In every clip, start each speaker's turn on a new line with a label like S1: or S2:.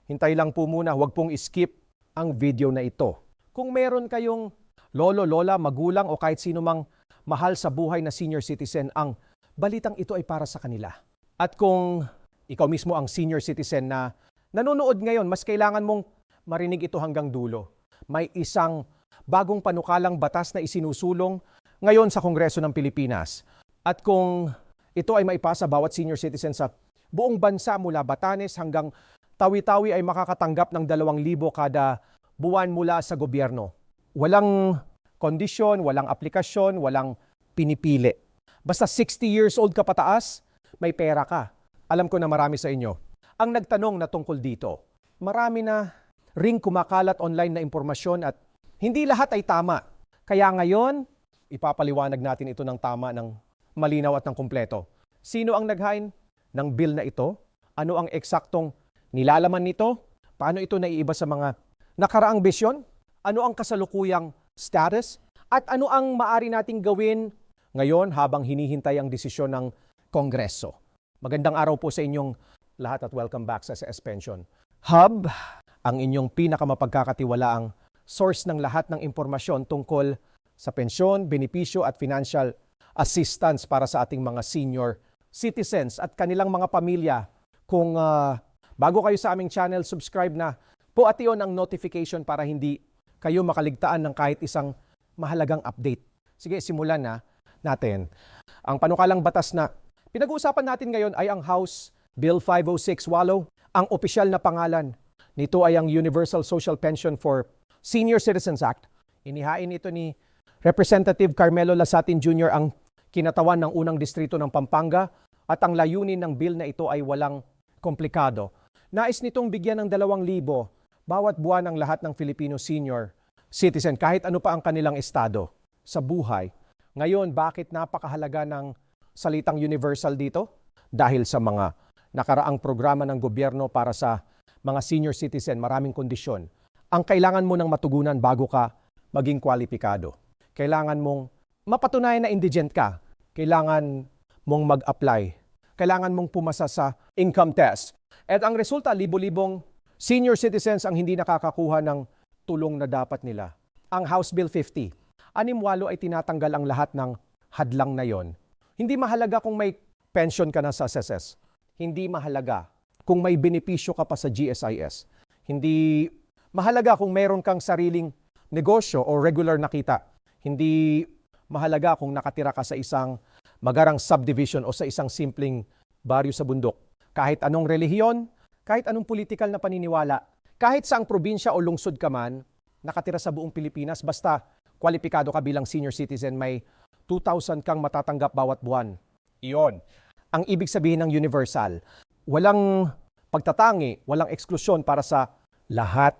S1: hintay lang po muna, huwag pong skip ang video na ito. Kung meron kayong lolo, lola, magulang o kahit sino mang mahal sa buhay na senior citizen, ang balitang ito ay para sa kanila. At kung ikaw mismo ang senior citizen na nanonood ngayon, mas kailangan mong marinig ito hanggang dulo. May isang bagong panukalang batas na isinusulong ngayon sa Kongreso ng Pilipinas. At kung ito ay maipasa, bawat senior citizen sa buong bansa mula Batanes hanggang Tawi-Tawi ay makakatanggap ng 2,000 kada buwan mula sa gobyerno. Walang kondisyon, walang aplikasyon, walang pinipili. Basta 60 years old ka pataas, may pera ka. Alam ko na marami sa inyo ang nagtanong na tungkol dito. Marami na ring kumakalat online na impormasyon at hindi lahat ay tama. Kaya ngayon, ipapaliwanag natin ito ng tama, ng malinaw at ng kumpleto. Sino ang naghain ng bill na ito? Ano ang eksaktong nilalaman nito? Paano ito naiiba sa mga nakaraang bisyon? Ano ang kasalukuyang status? At ano ang maaari nating gawin ngayon habang hinihintay ang desisyon ng Kongreso? Magandang araw po sa inyong lahat at welcome back sa SS Pension Hub, ang inyong pinakamapagkakatiwalaang source ng lahat ng impormasyon tungkol sa pensyon, benepisyo at financial assistance para sa ating mga senior citizens at kanilang mga pamilya. Kung bago kayo sa aming channel, subscribe na po at iyon ang notification para hindi kayo makaligtaan ng kahit isang mahalagang update. Sige, simulan na natin. Ang panukalang batas na pinag-uusapan natin ngayon ay ang House Bill 5068. Ang opisyal na pangalan nito ay ang Universal Social Pension for Senior Citizens Act. Inihain ito ni Representative Carmelo Lasatin Jr. ang kinatawan ng unang distrito ng Pampanga at ang layunin ng bill na ito ay walang komplikado. Nais nitong bigyan ng 2,000 bawat buwan ng lahat ng Filipino senior citizen kahit ano pa ang kanilang estado sa buhay. Ngayon, bakit napakahalaga ng salitang universal dito? Dahil sa mga nakaraang programa ng gobyerno para sa mga senior citizen, maraming kondisyon. Ang kailangan mo nang matugunan bago ka maging kwalipikado. Kailangan mong mapatunayan na indigent ka. Kailangan mong mag-apply. Kailangan mong pumasa sa income test. At ang resulta, libo-libong senior citizens ang hindi nakakakuha ng tulong na dapat nila. Ang House Bill 50, 6-8 ay tinatanggal ang lahat ng hadlang na yon. Hindi mahalaga kung may pension ka na sa SSS. Hindi mahalaga kung may benepisyo ka pa sa GSIS. Hindi mahalaga kung mayroon kang sariling negosyo o regular na kita. Hindi mahalaga kung nakatira ka sa isang magarang subdivision o sa isang simpleng baryo sa bundok. Kahit anong relihiyon, kahit anong politikal na paniniwala, kahit saang probinsya o lungsod ka man, nakatira sa buong Pilipinas, basta kwalipikado ka bilang senior citizen, may 2,000 kang matatanggap bawat buwan. Iyon ang ibig sabihin ng universal. Walang pagtatangi, walang eksklusyon para sa lahat.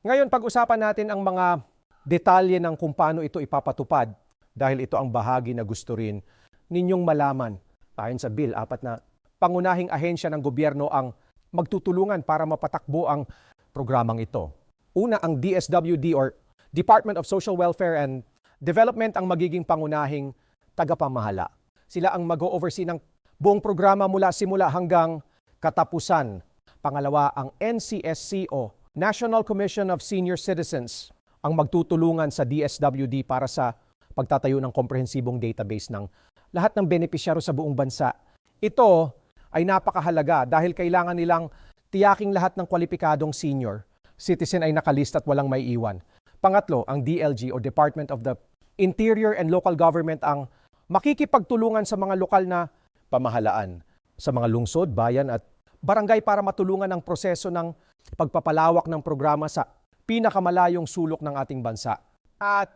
S1: Ngayon, pag-usapan natin ang mga detalye ng kung paano ito ipapatupad dahil ito ang bahagi na gusto rin ninyong malaman. Ayon sa bill, 4 na pangunahing ahensya ng gobyerno ang magtutulungan para mapatakbo ang programang ito. Una, ang DSWD or Department of Social Welfare and Development ang magiging pangunahing tagapamahala. Sila ang mag-o-oversee ng buong programa mula simula hanggang katapusan. Pangalawa, ang NCSC o National Commission of Senior Citizens ang magtutulungan sa DSWD para sa pagtatayo ng komprehensibong database ng lahat ng benepisyaro sa buong bansa. Ito ay napakahalaga dahil kailangan nilang tiyaking lahat ng kwalipikadong senior citizen ay nakalist at walang may iwan. Pangatlo, ang DLG o Department of the Interior and Local Government ang makikipagtulungan sa mga lokal na pamahalaan sa mga lungsod, bayan at barangay para matulungan ang proseso ng pagpapalawak ng programa sa pinakamalayong sulok ng ating bansa. At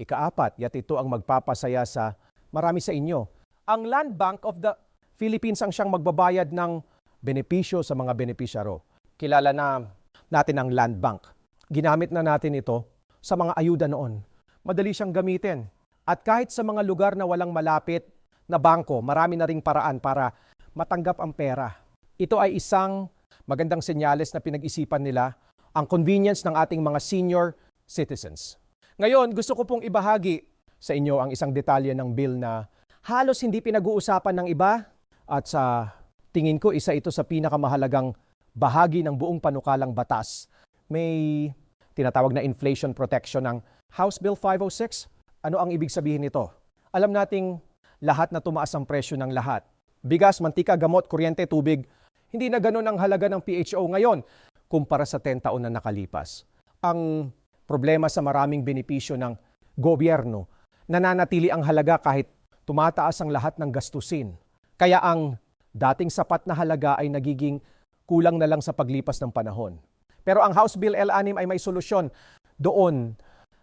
S1: ika-4, yat ito ang magpapasaya sa marami sa inyo. Ang Land Bank of the Philippines ang siyang magbabayad ng benepisyo sa mga benepisyaro. Kilala na natin ang Land Bank. Ginamit na natin ito sa mga ayuda noon. Madali siyang gamitin. At kahit sa mga lugar na walang malapit na bangko, marami na ring paraan para matanggap ang pera. Ito ay isang magandang senyales na pinag-isipan nila ang convenience ng ating mga senior citizens. Ngayon, gusto ko pong ibahagi sa inyo ang isang detalye ng bill na halos hindi pinag-uusapan ng iba at sa tingin ko isa ito sa pinakamahalagang bahagi ng buong panukalang batas. May tinatawag na inflation protection ng House Bill 506. Ano ang ibig sabihin nito? Alam nating lahat na tumaas ang presyo ng lahat. Bigas, mantika, gamot, kuryente, tubig. Hindi na ganun ang halaga ng PHO ngayon kumpara sa 10 taon na nakalipas. Ang problema sa maraming benepisyo ng gobyerno, nananatili ang halaga kahit tumataas ang lahat ng gastusin. Kaya ang dating sapat na halaga ay nagiging kulang na lang sa paglipas ng panahon. Pero ang House Bill L6 ay may solusyon doon.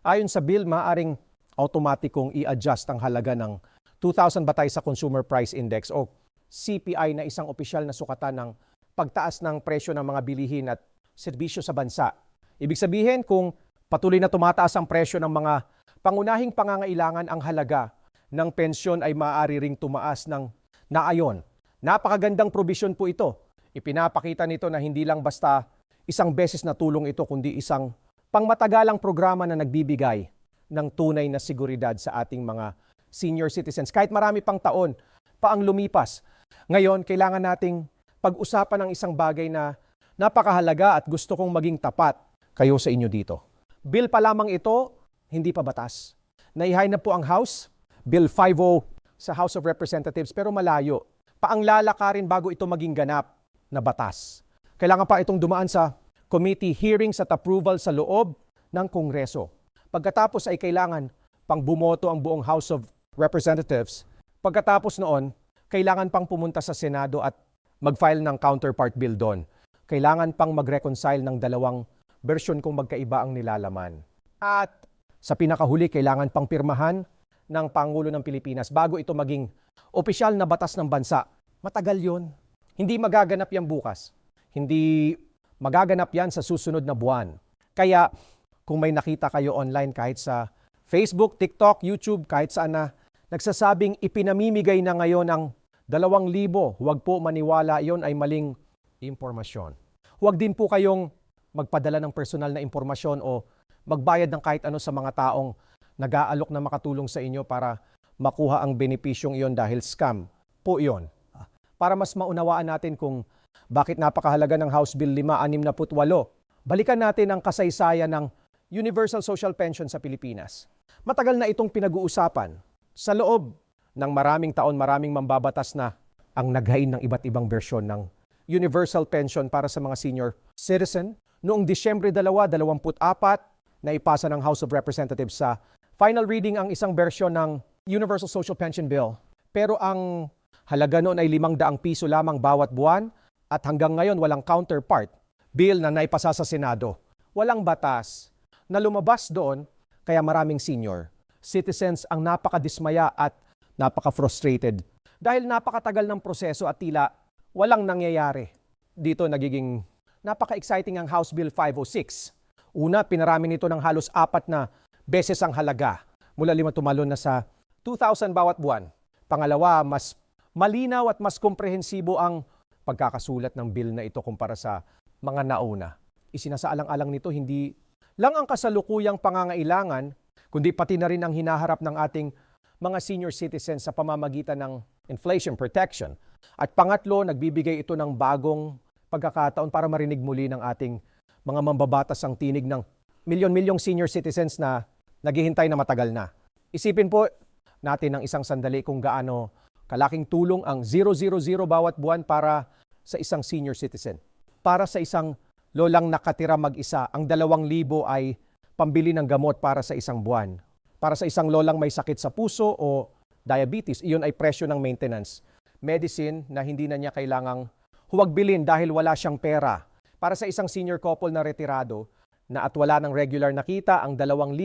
S1: Ayon sa bill, maaaring automatikong i-adjust ang halaga ng 2,000 batay sa Consumer Price Index o CPI na isang opisyal na sukatan ng pagtaas ng presyo ng mga bilihin at serbisyo sa bansa. Ibig sabihin, kung patuloy na tumataas ang presyo ng mga pangunahing pangangailangan, ang halaga ng pensyon ay maaari ring tumaas ng naayon. Napakagandang probisyon po ito. Ipinapakita nito na hindi lang basta isang beses na tulong ito, kundi isang pangmatagalang programa na nagbibigay ng tunay na seguridad sa ating mga senior citizens. Kahit marami pang taon pa ang lumipas. Ngayon, kailangan nating pag-usapan ng isang bagay na napakahalaga at gusto kong maging tapat kayo sa inyo dito. Bill pa lamang ito, hindi pa batas. Naihay na po ang House, Bill 50 sa House of Representatives, pero malayo. Paang lalakarin bago ito maging ganap na batas. Kailangan pa itong dumaan sa committee hearings at approval sa loob ng Kongreso. Pagkatapos ay kailangan pang bumoto ang buong House of Representatives. Pagkatapos noon, kailangan pang pumunta sa Senado at mag-file ng counterpart bill doon. Kailangan pang mag-reconcile ng dalawang bersyon kung magkaiba ang nilalaman. At sa pinakahuli, kailangan pang pirmahan ng Pangulo ng Pilipinas bago ito maging opisyal na batas ng bansa. Matagal yun. Hindi magaganap yan bukas. Hindi magaganap yan sa susunod na buwan. Kaya kung may nakita kayo online kahit sa Facebook, TikTok, YouTube, kahit saan na nagsasabing ipinamimigay na ngayon ang 2,000, huwag po maniwala, yon ay maling impormasyon. Huwag din po kayong magpadala ng personal na impormasyon o magbayad ng kahit ano sa mga taong nag-aalok na makatulong sa inyo para makuha ang benepisyong iyon dahil scam po iyon. Para mas maunawaan natin kung bakit napakahalaga ng House Bill 568, balikan natin ang kasaysayan ng Universal Social Pension sa Pilipinas. Matagal na itong pinag-uusapan. Sa loob ng maraming taon, maraming mambabatas na ang naghain ng iba't ibang bersyon ng Universal Pension para sa mga senior citizen. Noong Disyembre 2, 2024, naipasa ng House of Representatives sa final reading ang isang bersyon ng Universal Social Pension Bill. Pero ang halaga noon ay 500 piso lamang bawat buwan at hanggang ngayon walang counterpart bill na naipasa sa Senado. Walang batas na lumabas doon, kaya maraming senior citizens ang napakadismaya at napaka-frustrated dahil napakatagal ng proseso at tila walang nangyayari. Dito nagiging napaka-exciting ang House Bill 506. Una, pinarami nito ng halos 4 na beses ang halaga. Mula 5 tumalon na sa 2,000 bawat buwan. Pangalawa, mas malinaw at mas komprehensibo ang pagkakasulat ng bill na ito kumpara sa mga nauna. Isinasaalang-alang nito hindi lang ang kasalukuyang pangangailangan, kundi pati na rin ang hinaharap ng ating mga senior citizens sa pamamagitan ng inflation protection. At pangatlo, nagbibigay ito ng bagong pagkakataon para marinig muli ng ating mga mambabatas ang tinig ng milyon-milyong senior citizens na naghihintay na matagal na. Isipin po natin ng isang sandali kung gaano kalaking tulong ang 000 bawat buwan para sa isang senior citizen. Para sa isang lolang nakatira mag-isa, ang 2,000 ay pambili ng gamot para sa isang buwan. Para sa isang lolang may sakit sa puso o diabetes, iyon ay presyo ng maintenance. Medicine na hindi na niya kailangang huwag bilhin dahil wala siyang pera. Para sa isang senior couple na retirado na at wala ng regular na kita, ang 2,000,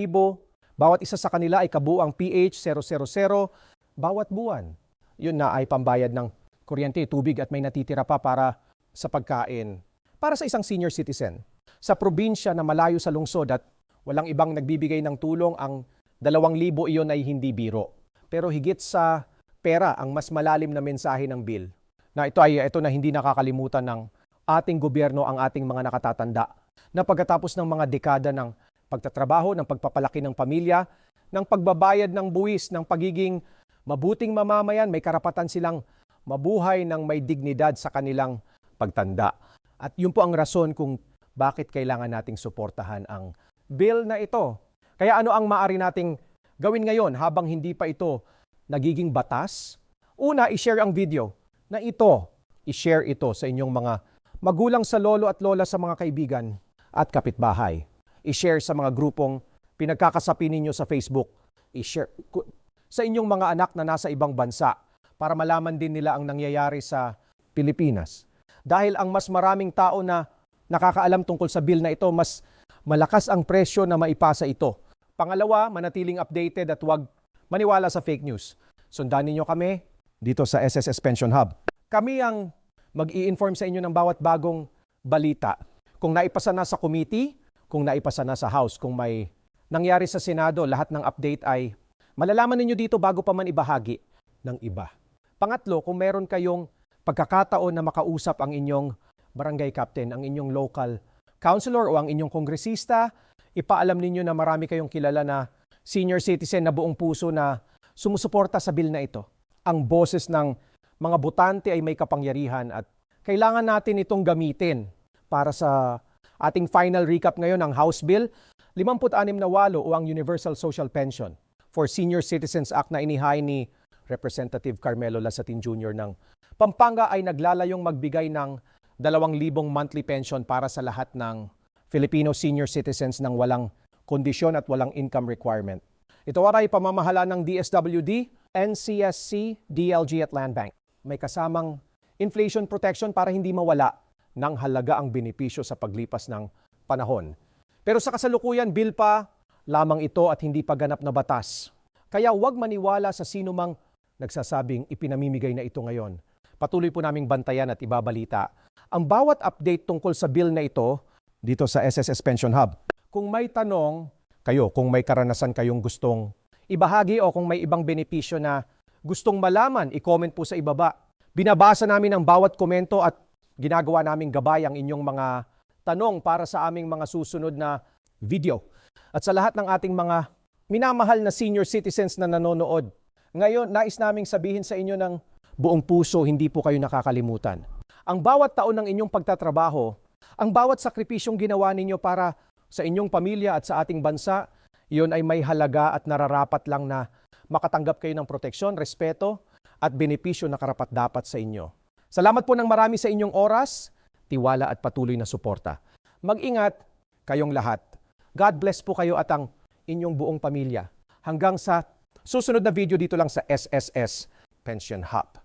S1: bawat isa sa kanila ay kabuang PH 000 bawat buwan. Yun na ay pambayad ng kuryente, tubig at may natitira pa para sa pagkain. Para sa isang senior citizen, sa probinsya na malayo sa lungsod at walang ibang nagbibigay ng tulong, ang 2,000 iyon ay hindi biro. Pero higit sa pera, ang mas malalim na mensahe ng bill na ito na hindi nakakalimutan ng ating gobyerno, ang ating mga nakatatanda, na pagkatapos ng mga dekada ng pagtatrabaho, ng pagpapalaki ng pamilya, ng pagbabayad ng buwis, ng pagiging mabuting mamamayan, may karapatan silang mabuhay ng may dignidad sa kanilang pagtanda. At yun po ang rason kung bakit kailangan nating suportahan ang bill na ito. Kaya ano ang maaari nating gawin ngayon habang hindi pa ito nagiging batas? Una, i-share ang video na ito. I-share ito sa inyong mga magulang, sa lolo at lola, sa mga kaibigan at kapitbahay. I-share sa mga grupong pinagkakasapi ninyo sa Facebook. I-share sa inyong mga anak na nasa ibang bansa para malaman din nila ang nangyayari sa Pilipinas. Dahil ang mas maraming tao na nakakaalam tungkol sa bill na ito, mas malakas ang presyo na maipasa ito. Pangalawa, manatiling updated at huwag maniwala sa fake news. Sundan ninyo kami dito sa SSS Pension Hub. Kami ang mag-i-inform sa inyo ng bawat bagong balita. Kung naipasa na sa committee, kung naipasa na sa House, kung may nangyari sa Senado, lahat ng update ay malalaman ninyo dito bago pa man ibahagi ng iba. Pangatlo, kung meron kayong pagkakataon na makausap ang inyong barangay captain, ang inyong local councilor o ang inyong kongresista, ipaalam ninyo na marami kayong kilala na senior citizen na buong puso na sumusuporta sa bill na ito. Ang boses ng mga botante ay may kapangyarihan at kailangan natin itong gamitin para sa ating final recap ngayon ng House Bill 56 na 8 o ang Universal Social Pension for Senior Citizens Act na inihain ni Representative Carmelo Lasatin Jr. ng Pampanga ay naglalayong magbigay ng 2,000 monthly pension para sa lahat ng Filipino senior citizens nang walang kondisyon at walang income requirement. Ito ay pamamahala ng DSWD, NCSC, DLG at Land Bank. May kasamang inflation protection para hindi mawala ng halaga ang benepisyo sa paglipas ng panahon. Pero sa kasalukuyan, bill pa lamang ito at hindi pa ganap na batas. Kaya huwag maniwala sa sino mang nagsasabing ipinamimigay na ito ngayon. Patuloy po naming bantayan at ibabalita ang bawat update tungkol sa bill na ito dito sa SSS Pension Hub. Kung may tanong kayo, kung may karanasan kayong gustong ibahagi o kung may ibang benepisyo na gustong malaman, i-comment po sa ibaba. Binabasa namin ang bawat komento at ginagawa naming gabay ang inyong mga tanong para sa aming mga susunod na video. At sa lahat ng ating mga minamahal na senior citizens na nanonood, ngayon nais naming sabihin sa inyo ng buong puso, hindi po kayo nakakalimutan. Ang bawat taon ng inyong pagtatrabaho, ang bawat sakripisyong ginawa ninyo para sa inyong pamilya at sa ating bansa, iyon ay may halaga at nararapat lang na makatanggap kayo ng proteksyon, respeto at benepisyo na karapat-dapat sa inyo. Salamat po ng marami sa inyong oras, tiwala at patuloy na suporta. Mag-ingat kayong lahat. God bless po kayo at ang inyong buong pamilya. Hanggang sa susunod na video dito lang sa SSS Pension Hub.